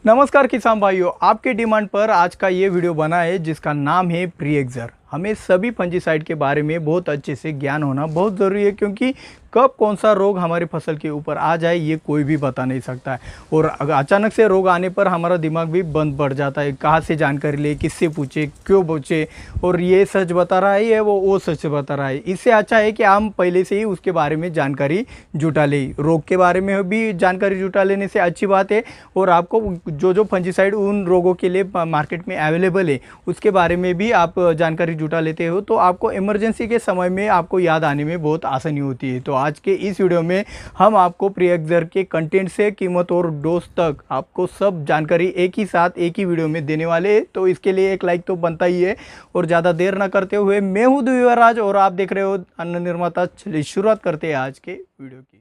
नमस्कार किसान भाइयों, आपके डिमांड पर आज का ये वीडियो बना है जिसका नाम है प्रीएक्सर। हमें सभी फंजीसाइड के बारे में बहुत अच्छे से ज्ञान होना बहुत ज़रूरी है, क्योंकि कब कौन सा रोग हमारी फसल के ऊपर आ जाए ये कोई भी बता नहीं सकता है। और अचानक से रोग आने पर हमारा दिमाग भी बंद पड़ जाता है, कहाँ से जानकारी ले, किससे पूछे, क्यों पूछे, और ये सच बता रहा है या वो सच बता रहा है। इससे अच्छा है कि हम पहले से ही उसके बारे में जानकारी जुटा लें। रोग के बारे में भी जानकारी जुटा लेने से अच्छी बात है, और आपको जो फंजीसाइड उन रोगों के लिए मार्केट में अवेलेबल है उसके बारे में भी आप जानकारी जुटा लेते हो, तो आपको इमरजेंसी के समय में आपको याद आने में बहुत आसानी होती है। तो आज के इस वीडियो में हम आपको प्रीएक्सर के कंटेंट से कीमत और डोज तक आपको सब जानकारी एक ही साथ एक ही वीडियो में देने वाले हैं। तो इसके लिए एक लाइक तो बनता ही है। और ज़्यादा देर ना करते हुए, मैं हूँ युवराज और आप देख रहे हो अन्न निर्माता। चलिए शुरुआत करते हैं आज के वीडियो की।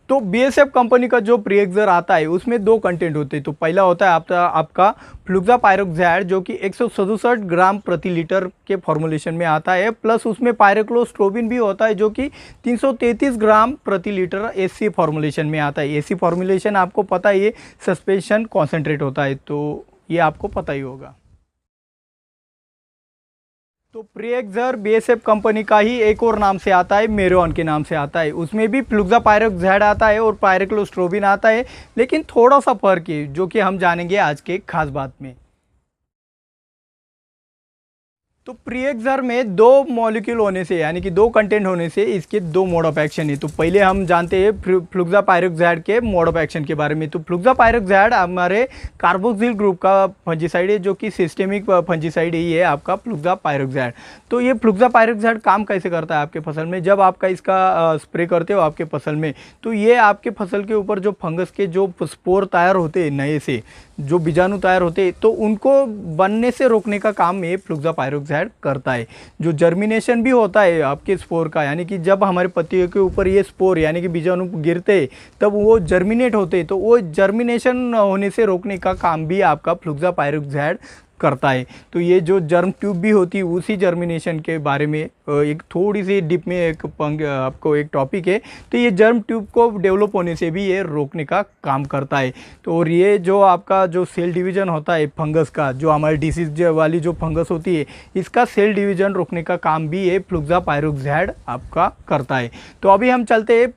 तो बीएसएफ कंपनी का जो प्रीएक्सर आता है उसमें दो कंटेंट होते हैं। तो पहला होता है आपका फ्लुक्सापायरोक्साइड, जो कि 167 ग्राम प्रति लीटर के फॉर्मुलेशन में आता है, प्लस उसमें पायरोक्लोस्ट्रोबिन भी होता है जो कि 333 ग्राम प्रति लीटर एससी फॉर्मुलेशन में आता है। एससी फॉर्मुलेशन आपको पता ही है, सस्पेंशन कॉन्सेंट्रेट होता है, तो ये आपको पता ही होगा। तो प्रीएक्सर बीएसएफ कंपनी का ही एक और नाम से आता है, मेरोन के नाम से आता है। उसमें भी फ्लुक्सापायरोक्साइड आता है और पायरोक्लोस्ट्रोबिन आता है, लेकिन थोड़ा सा फर्क है जो कि हम जानेंगे आज के खास बात में। तो प्रीएक्सर में दो मॉलिक्यूल होने से, यानी कि दो कंटेंट होने से इसके दो मोड ऑफ एक्शन है। तो पहले हम जानते हैं फ्लुक्सापायरोक्साइड के मोड ऑफ एक्शन के बारे में। तो फ्लुक्सापायरोक्साइड हमारे कार्बोक्सिल ग्रुप का फंजीसाइड है, जो कि सिस्टेमिक फंजीसाइड ही है आपका फ्लुक्सापायरोक्साइड। तो ये फ्लुक्सापायरोक्साइड काम कैसे करता है आपके फसल में? जब आपका इसका स्प्रे करते हो आपके फसल में, तो ये आपके फसल के ऊपर जो फंगस के जो स्पोर तैयार होते हैं, नए से जो बीजाणु तैयार होते हैं, तो उनको बनने से रोकने का काम ये फ्लुक्सापायरोक्साइड करता है। जो जर्मिनेशन भी होता है आपके स्पोर का, यानी कि जब हमारे पत्तियों के ऊपर ये स्पोर यानी कि बीजाणु गिरते तब वो जर्मिनेट होते, तो वो जर्मिनेशन होने से रोकने का काम भी आपका फ्लुक्सापायरोक्साइड करता है। तो ये जो जर्म ट्यूब भी होती है उसी जर्मिनेशन के बारे में एक थोड़ी सी डिप में आपको एक टॉपिक है। तो ये जर्म ट्यूब को डेवलप होने से भी ये रोकने का काम करता है। तो और ये जो आपका जो सेल डिवीज़न होता है फंगस का, जो हमारी डिसीज वाली जो फंगस होती है, इसका सेल डिवीज़न रोकने का काम भी ये फ्लुक्सापायरोक्साइड आपका करता है। तो अभी हम चलते हैं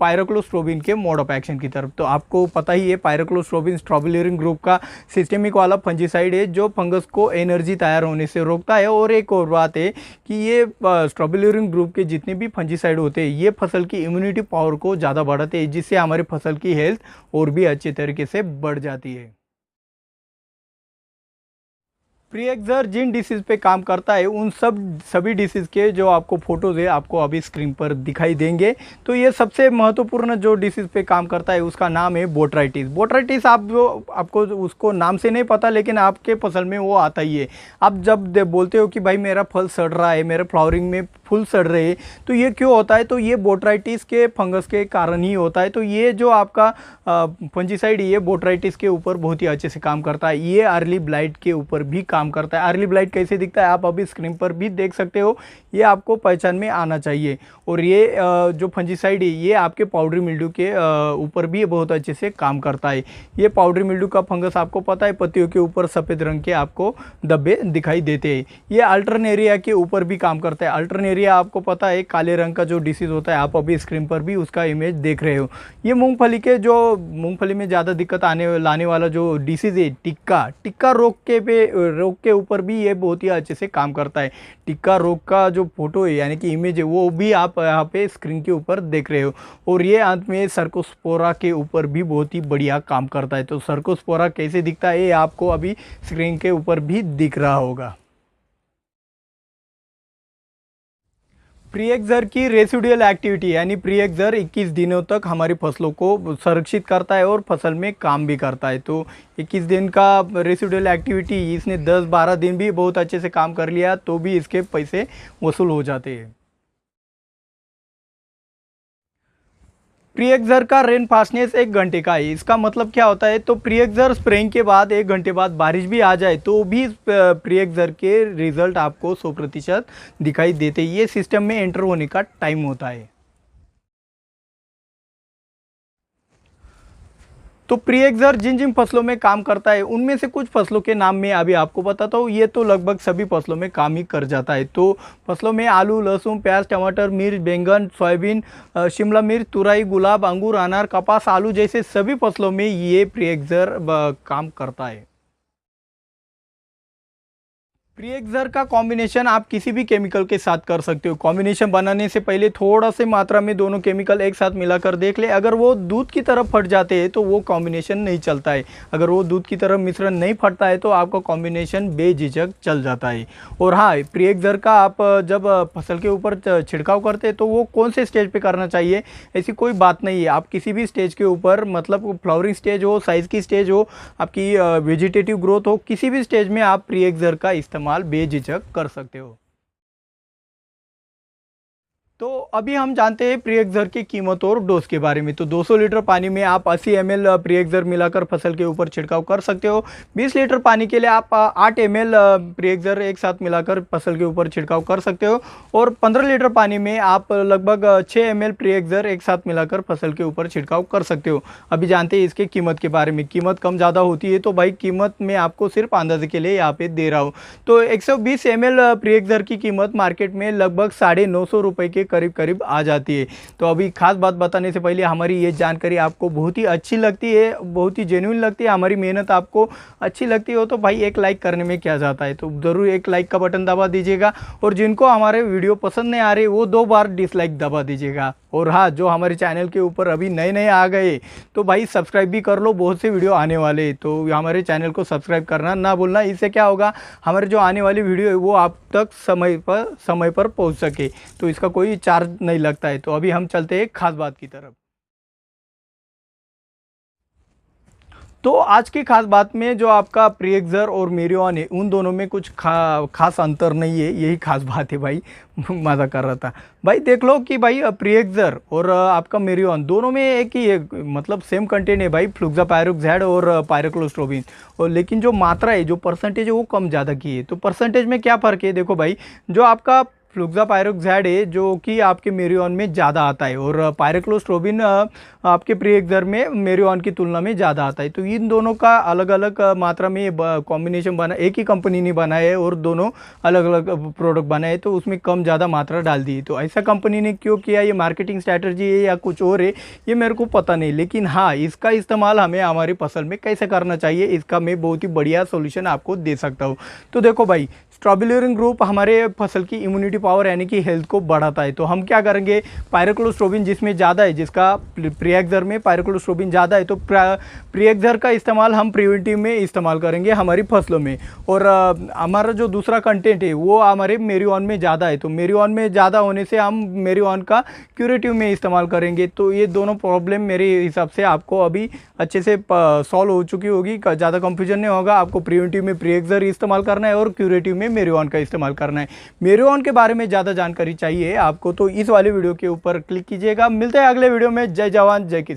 पायरोक्लोस्ट्रोबिन के मोड ऑफ एक्शन की तरफ। तो आपको पता ही है, पायरोक्लोस्ट्रोबिन स्ट्रोबिल्यूरिन ग्रुप का सिस्टेमिक वाला फंजीसाइड है जो फंगस को एनर्जी तैयार होने से रोकता है। और एक और बात है कि ये स्ट्रोबिल्यूरिन ग्रुप के जितने भी फंजीसाइड होते हैं ये फसल की इम्यूनिटी पावर को ज़्यादा बढ़ाते हैं, जिससे हमारी फसल की हेल्थ और भी अच्छे तरीके से बढ़ जाती है। प्रीएक्सर जिन डिसीज़ पे काम करता है उन सभी डिसीज़ के जो आपको फोटोज़ है आपको अभी स्क्रीन पर दिखाई देंगे। तो ये सबसे महत्वपूर्ण जो डिसीज़ पे काम करता है उसका नाम है बोट्राइटिस। बोट्राइटिस आपको उसको नाम से नहीं पता, लेकिन आपके फसल में वो आता ही है। आप जब बोलते हो कि भाई मेरा फल सड़ रहा है, मेरे फ्लावरिंग में फूल सड़ रहे हैं, तो ये क्यों होता है? तो ये बोट्राइटिस के फंगस के कारण ही होता है। तो ये जो आपका फंजीसाइड ये बोट्राइटिस के ऊपर बहुत ही अच्छे से काम करता है। ये अर्ली ब्लाइट के ऊपर भी काम करता है। अर्ली ब्लाइट कैसे दिखता है आप अभी स्क्रीन पर भी देख सकते हो, ये आपको पहचान में आना चाहिए। और ये जो फंजीसाइड है ये आपके पाउडरी मिल्ड्यू के ऊपर भी बहुत अच्छे से काम करता है। ये पाउडरी मिल्ड्यू का फंगस आपको पता है, पत्तियों के ऊपर सफ़ेद रंग के आपको धब्बे दिखाई देते हैं। ये अल्टरनेरिया के ऊपर भी काम करता है। अल्टरनेरिया आपको पता है काले रंग का जो डिसीज़ होता है, आप अभी स्क्रीन पर भी उसका इमेज देख रहे हो। ये मूंगफली में ज़्यादा दिक्कत लाने वाला जो डिसीज़ है टिक्का रोग के ऊपर भी ये बहुत ही अच्छे से काम करता है। टिक्का रोग का जो फोटो है यानी कि इमेज है वो भी आप यहाँ पे स्क्रीन के ऊपर देख रहे हो। और ये अंत में सर्कोस्पोरा के ऊपर भी बहुत ही बढ़िया काम करता है। तो सर्कोस्पोरा कैसे दिखता है ये आपको अभी स्क्रीन के ऊपर भी दिख रहा होगा। प्रीएक्सर की रेसिडुअल एक्टिविटी, यानी प्रीएक्सर 21 दिनों तक हमारी फसलों को संरक्षित करता है और फसल में काम भी करता है। तो 21 दिन का रेसिडुअल एक्टिविटी, इसने 10-12 दिन भी बहुत अच्छे से काम कर लिया तो भी इसके पैसे वसूल हो जाते हैं। प्रीएक्सर का रेन फास्टनेस 1 घंटे का है। इसका मतलब क्या होता है? तो प्रीएक्सर स्प्रेइंग के बाद 1 घंटे बाद बारिश भी आ जाए तो भी प्रीएक्सर के रिजल्ट आपको 100% दिखाई देते। ये सिस्टम में एंटर होने का टाइम होता है। तो प्रीएक्सर जिन जिन फसलों में काम करता है उनमें से कुछ फसलों के नाम मैं अभी आपको बताता हूँ। ये तो लगभग सभी फसलों में काम ही कर जाता है। तो फसलों में आलू, लहसुन, प्याज, टमाटर, मिर्च, बैंगन, सोयाबीन, शिमला मिर्च, तुरई, गुलाब, अंगूर, अनार, कपास, आलू जैसे सभी फसलों में ये प्रीएक्सर काम करता है। प्रीएक्सर का कॉम्बिनेशन आप किसी भी केमिकल के साथ कर सकते हो। कॉम्बिनेशन बनाने से पहले थोड़ा से मात्रा में दोनों केमिकल एक साथ मिलाकर देख ले। अगर वो दूध की तरफ फट जाते हैं तो वो कॉम्बिनेशन नहीं चलता है। अगर वो दूध की तरफ मिश्रण नहीं फटता है तो आपका कॉम्बिनेशन बेझिझक चल जाता है। और हाँ, प्रीएक्सर का आप जब फसल के ऊपर छिड़काव करते हैं तो वो कौन से स्टेज पे करना चाहिए ऐसी कोई बात नहीं है। आप किसी भी स्टेज के ऊपर, मतलब फ्लावरिंग स्टेज हो, साइज़ की स्टेज हो, आपकी वेजिटेटिव ग्रोथ हो, किसी भी स्टेज में आप प्रीएक्सर का इस्तेमाल बेझिझक कर सकते हो। तो अभी हम जानते हैं प्रीएक्सर की कीमत और डोज के बारे में। तो 200 लीटर पानी में आप 80 ml प्रीएक्सर मिलाकर फसल के ऊपर छिड़काव कर सकते हो। 20 लीटर पानी के लिए आप 8 ml प्रीएक्सर एक साथ मिलाकर फसल के ऊपर छिड़काव कर सकते हो। और 15 लीटर पानी में आप लगभग 6 ml प्रीएक्सर एक साथ मिलाकर फसल के ऊपर छिड़काव कर सकते हो। अभी जानते हैं इसके कीमत के बारे में। कीमत कम ज़्यादा होती है तो भाई कीमत मैं आपको सिर्फ अंदाजे के लिए यहाँ पे दे रहा हूँ। तो 120 ml प्रीएक्सर की कीमत मार्केट में लगभग 950 रुपये के करीब करीब आ जाती है। तो अभी खास बात बताने से पहले हमारी ये जानकारी आपको बहुत ही अच्छी लगती है, बहुत ही जेन्युइन लगती है, हमारी मेहनत आपको अच्छी लगती हो तो भाई एक लाइक करने में क्या जाता है। तो ज़रूर एक लाइक का बटन दबा दीजिएगा। और जिनको हमारे वीडियो पसंद नहीं आ रहे वो 2 बार डिसलाइक दबा दीजिएगा। और हाँ, जो हमारे चैनल के ऊपर अभी नए नए आ गए तो भाई सब्सक्राइब भी कर लो, बहुत से वीडियो आने वाले। तो हमारे चैनल को सब्सक्राइब करना ना भूलना। इससे क्या होगा, हमारे जो आने वाली वीडियो है वो आप तक समय पर पहुंच सके। तो इसका कोई चार्ज नहीं लगता है। तो अभी हम चलते हैं खास बात की तरफ। तो आज की खास बात में जो आपका प्रीएक्सर और मेरिओन है उन दोनों में कुछ खास अंतर नहीं है, यही खास बात है भाई। मज़ा कर रहा था भाई। देख लो कि भाई प्रीएक्सर और आपका मेरिओन दोनों में एक ही मतलब सेम कंटेंट है भाई, फ्लुक्सापायरोक्सैड और पायरोक्लोस्ट्रोबिन। और लेकिन जो मात्रा है, जो परसेंटेज है वो कम ज़्यादा की है। तो परसेंटेज में क्या फ़र्क है, देखो भाई, जो आपका फ्लुक्सापायरोक्सैड है जो कि आपके मेरिओन में ज़्यादा आता है और पायरोक्लोस्ट्रोबिन आपके प्रीएक्सर में मेरिओन की तुलना में ज़्यादा आता है। तो इन दोनों का अलग अलग मात्रा में कॉम्बिनेशन बना, एक ही कंपनी ने बनाया है और दोनों अलग अलग प्रोडक्ट बनाए, तो उसमें कम ज़्यादा मात्रा डाल दी। तो ऐसा कंपनी ने क्यों किया, ये मार्केटिंग स्ट्रैटेजी है या कुछ और है, ये मेरे को पता नहीं। लेकिन हाँ, इसका इस्तेमाल हमें हमारी फसल में कैसे करना चाहिए इसका मैं बहुत ही बढ़िया सोल्यूशन आपको दे सकता हूँ। तो देखो भाई, स्ट्रॉबिलरिन ग्रुप हमारे फसल की इम्यूनिटी पावर यानी कि हेल्थ को बढ़ाता है। तो हम क्या करेंगे, पायरोक्लोस्ट्रोबिन जिसमें ज़्यादा है, जिसका प्रीएक्सर में पायरोक्लोस्ट्रोबिन ज़्यादा है, तो प्रीएक्सर का इस्तेमाल हम प्रिवेंटिव में इस्तेमाल करेंगे हमारी फसलों में। और हमारा जो दूसरा कंटेंट है वो हमारे मेरिओन में ज़्यादा है। तो मेरिओन में ज़्यादा होने से हम मेरिओन का क्यूरेटिव में इस्तेमाल करेंगे। तो ये दोनों प्रॉब्लम मेरे हिसाब से आपको अभी अच्छे से सॉल्व हो चुकी होगी, ज़्यादा कंफ्यूजन नहीं होगा। आपको प्रिवेंटिव में प्रीएक्सर इस्तेमाल करना है और क्यूरेटिव में मेरिओन का इस्तेमाल करना है। मेरिओन के बारे में ज़्यादा जानकारी चाहिए आपको तो इस वाले वीडियो के ऊपर क्लिक कीजिएगा। मिलते हैं अगले वीडियो में। जय जवान जय किसान।